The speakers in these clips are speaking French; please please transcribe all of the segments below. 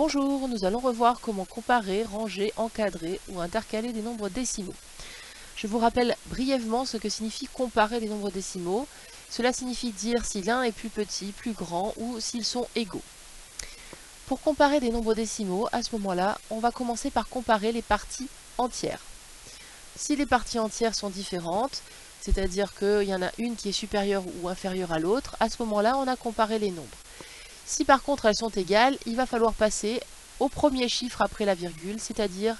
Bonjour, nous allons revoir comment comparer, ranger, encadrer ou intercaler des nombres décimaux. Je vous rappelle brièvement ce que signifie comparer des nombres décimaux. Cela signifie dire si l'un est plus petit, plus grand ou s'ils sont égaux. Pour comparer des nombres décimaux, à ce moment-là, on va commencer par comparer les parties entières. Si les parties entières sont différentes, c'est-à-dire qu'il y en a une qui est supérieure ou inférieure à l'autre, à ce moment-là, on a comparé les nombres. Si par contre elles sont égales, il va falloir passer au premier chiffre après la virgule, c'est-à-dire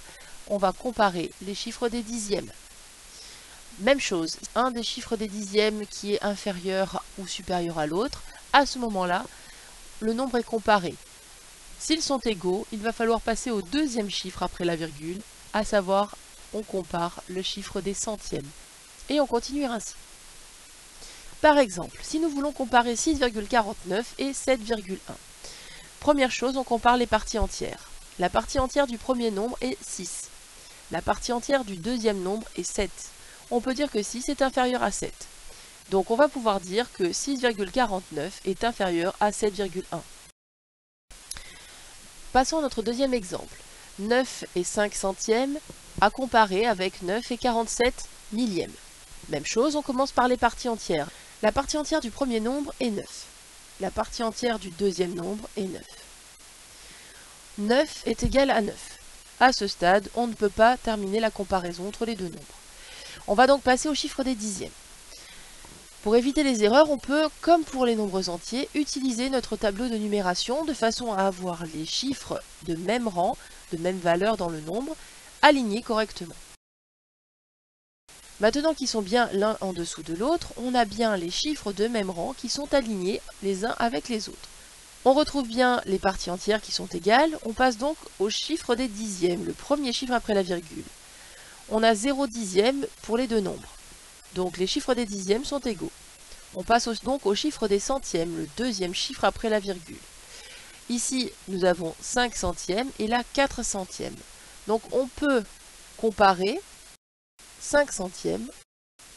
on va comparer les chiffres des dixièmes. Même chose, un des chiffres des dixièmes qui est inférieur ou supérieur à l'autre, à ce moment-là, le nombre est comparé. S'ils sont égaux, il va falloir passer au deuxième chiffre après la virgule, à savoir on compare le chiffre des centièmes. Et on continue ainsi. Par exemple, si nous voulons comparer 6,49 et 7,1. Première chose, on compare les parties entières. La partie entière du premier nombre est 6. La partie entière du deuxième nombre est 7. On peut dire que 6 est inférieur à 7. Donc on va pouvoir dire que 6,49 est inférieur à 7,1. Passons à notre deuxième exemple. 9 et 5 centièmes à comparer avec 9 et 47 millièmes. Même chose, on commence par les parties entières. La partie entière du premier nombre est 9. La partie entière du deuxième nombre est 9. 9 est égal à 9. À ce stade, on ne peut pas terminer la comparaison entre les deux nombres. On va donc passer au chiffre des dixièmes. Pour éviter les erreurs, on peut, comme pour les nombres entiers, utiliser notre tableau de numération de façon à avoir les chiffres de même rang, de même valeur dans le nombre, alignés correctement. Maintenant qu'ils sont bien l'un en dessous de l'autre, on a bien les chiffres de même rang qui sont alignés les uns avec les autres. On retrouve bien les parties entières qui sont égales, on passe donc au chiffre des dixièmes, le premier chiffre après la virgule. On a 0 dixième pour les deux nombres, donc les chiffres des dixièmes sont égaux. On passe donc au chiffre des centièmes, le deuxième chiffre après la virgule. Ici, nous avons 5 centièmes et là 4 centièmes. Donc on peut comparer 5 centièmes,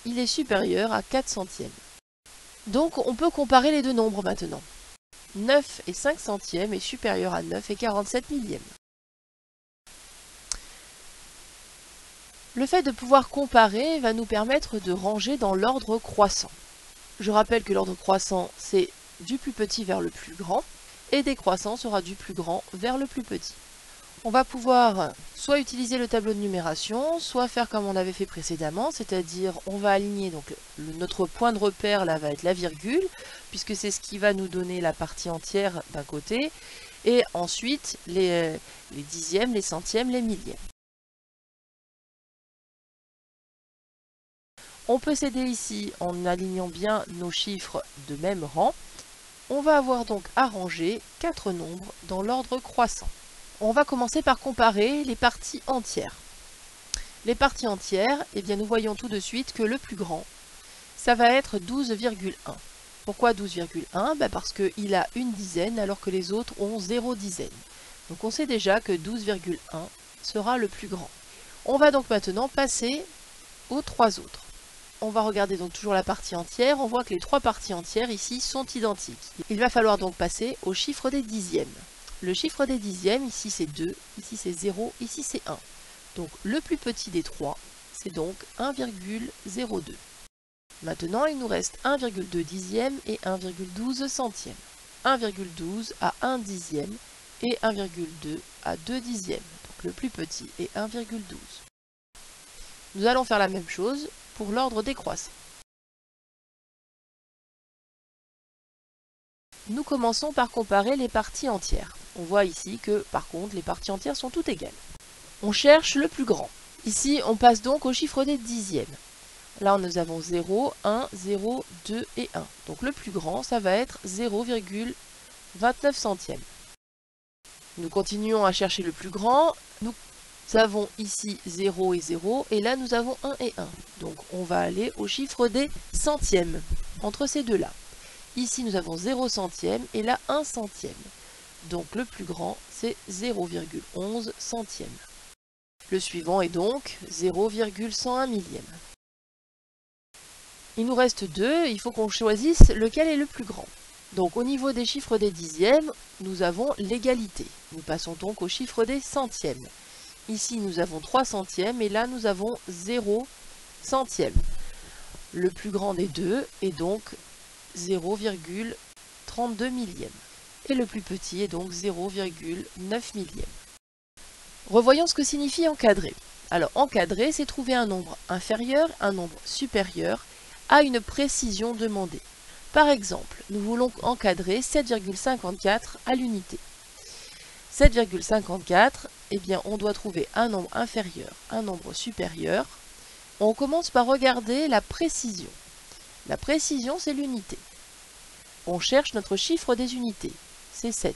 il est supérieur à 4 centièmes. Donc on peut comparer les deux nombres maintenant. 9 et 5 centièmes est supérieur à 9 et 47 millièmes. Le fait de pouvoir comparer va nous permettre de ranger dans l'ordre croissant. Je rappelle que l'ordre croissant, c'est du plus petit vers le plus grand, et décroissant sera du plus grand vers le plus petit. On va pouvoir soit utiliser le tableau de numération, soit faire comme on avait fait précédemment, c'est-à-dire on va aligner, donc notre point de repère là va être la virgule, puisque c'est ce qui va nous donner la partie entière d'un côté, et ensuite les dixièmes, les centièmes, les millièmes. On peut s'aider ici en alignant bien nos chiffres de même rang. On va avoir donc à ranger 4 nombres dans l'ordre croissant. On va commencer par comparer les parties entières. Les parties entières, eh bien nous voyons tout de suite que le plus grand, ça va être 12,1. Pourquoi 12,1 ? Parce qu'il a une dizaine alors que les autres ont 0 dizaine. Donc on sait déjà que 12,1 sera le plus grand. On va donc maintenant passer aux trois autres. On va regarder donc toujours la partie entière, on voit que les trois parties entières ici sont identiques. Il va falloir donc passer au chiffre des dixièmes. Le chiffre des dixièmes, ici c'est 2, ici c'est 0, ici c'est 1. Donc le plus petit des trois, c'est donc 1,02. Maintenant, il nous reste 1,2 dixième et 1,12 centième. 1,12 à 1 dixième et 1,2 à 2 dixièmes. Donc le plus petit est 1,12. Nous allons faire la même chose pour l'ordre décroissant. Nous commençons par comparer les parties entières. On voit ici que, par contre, les parties entières sont toutes égales. On cherche le plus grand. Ici, on passe donc au chiffre des dixièmes. Là, nous avons 0, 1, 0, 2 et 1. Donc le plus grand, ça va être 0,29 centièmes. Nous continuons à chercher le plus grand. Nous avons ici 0 et 0, et là nous avons 1 et 1. Donc on va aller au chiffre des centièmes, entre ces deux-là. Ici nous avons 0 centième, et là 1 centième. Donc le plus grand, c'est 0,11 centième. Le suivant est donc 0,101 millième. Il nous reste deux, il faut qu'on choisisse lequel est le plus grand. Donc au niveau des chiffres des dixièmes, nous avons l'égalité. Nous passons donc au chiffre des centièmes. Ici nous avons 3 centièmes et là nous avons 0 centième. Le plus grand des deux est donc 0,32 millième. Et le plus petit est donc 0,9 millième. Revoyons ce que signifie encadrer. Alors encadrer, c'est trouver un nombre inférieur, un nombre supérieur à une précision demandée. Par exemple, nous voulons encadrer 7,54 à l'unité. 7,54, eh bien on doit trouver un nombre inférieur, un nombre supérieur. On commence par regarder la précision. La précision, c'est l'unité. On cherche notre chiffre des unités, c'est 7.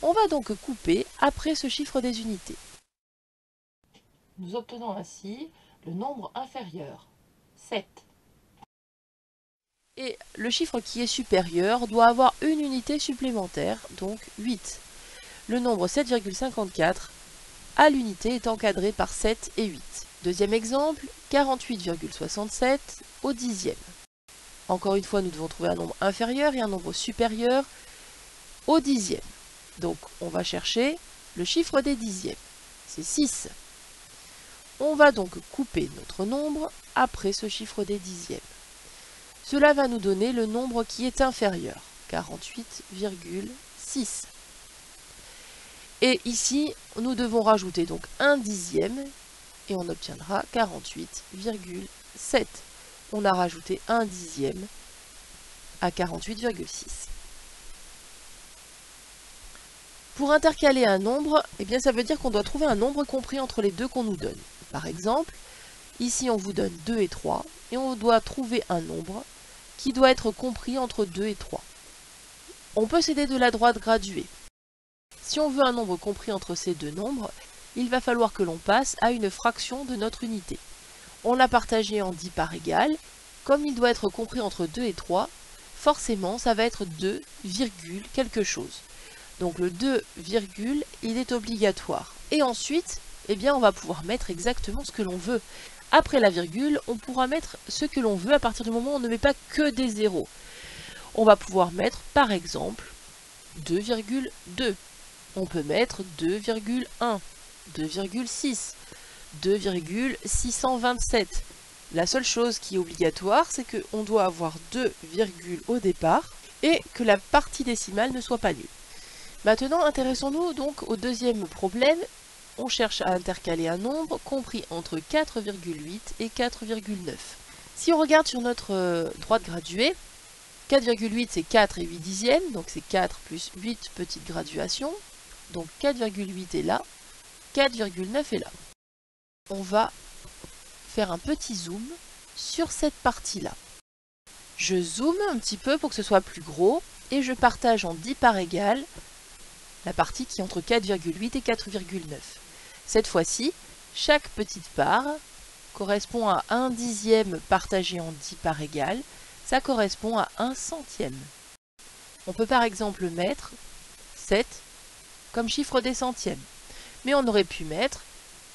On va donc couper après ce chiffre des unités. Nous obtenons ainsi le nombre inférieur, 7. Et le chiffre qui est supérieur doit avoir une unité supplémentaire, donc 8. Le nombre 7,54 à l'unité est encadré par 7 et 8. Deuxième exemple, 48,67 au dixième. Encore une fois, nous devons trouver un nombre inférieur et un nombre supérieur au dixième. Donc, on va chercher le chiffre des dixièmes. C'est 6. On va donc couper notre nombre après ce chiffre des dixièmes. Cela va nous donner le nombre qui est inférieur, 48,6. Et ici, nous devons rajouter donc un dixième et on obtiendra 48,7. On a rajouté un dixième à 48,6. Pour intercaler un nombre, eh bien ça veut dire qu'on doit trouver un nombre compris entre les deux qu'on nous donne. Par exemple, ici on vous donne 2 et 3, et on doit trouver un nombre qui doit être compris entre 2 et 3. On peut s'aider de la droite graduée. Si on veut un nombre compris entre ces deux nombres, il va falloir que l'on passe à une fraction de notre unité. On l'a partagé en 10 parts égales. Comme il doit être compris entre 2 et 3, forcément ça va être 2, quelque chose. Donc le 2, il est obligatoire. Et ensuite, eh bien, on va pouvoir mettre exactement ce que l'on veut. Après la virgule, on pourra mettre ce que l'on veut à partir du moment où on ne met pas que des zéros. On va pouvoir mettre, par exemple, 2,2. On peut mettre 2,1, 2,6, 2,627. La seule chose qui est obligatoire, c'est qu'on doit avoir 2 virgules au départ et que la partie décimale ne soit pas nulle. Maintenant, intéressons-nous donc au deuxième problème. On cherche à intercaler un nombre compris entre 4,8 et 4,9. Si on regarde sur notre droite graduée, 4,8 c'est 4 et 8 dixièmes, donc c'est 4 plus 8 petites graduations. Donc 4,8 est là, 4,9 est là. On va faire un petit zoom sur cette partie-là. Je zoome un petit peu pour que ce soit plus gros et je partage en 10 parts égales la partie qui est entre 4,8 et 4,9. Cette fois-ci, chaque petite part correspond à 1 dixième partagé en 10 parts égales. Ça correspond à 1 centième. On peut par exemple mettre 7 comme chiffre des centièmes. Mais on aurait pu mettre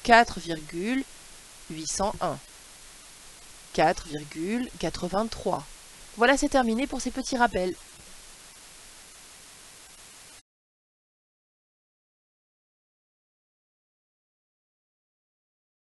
4,801, 4,83. Voilà, c'est terminé pour ces petits rappels.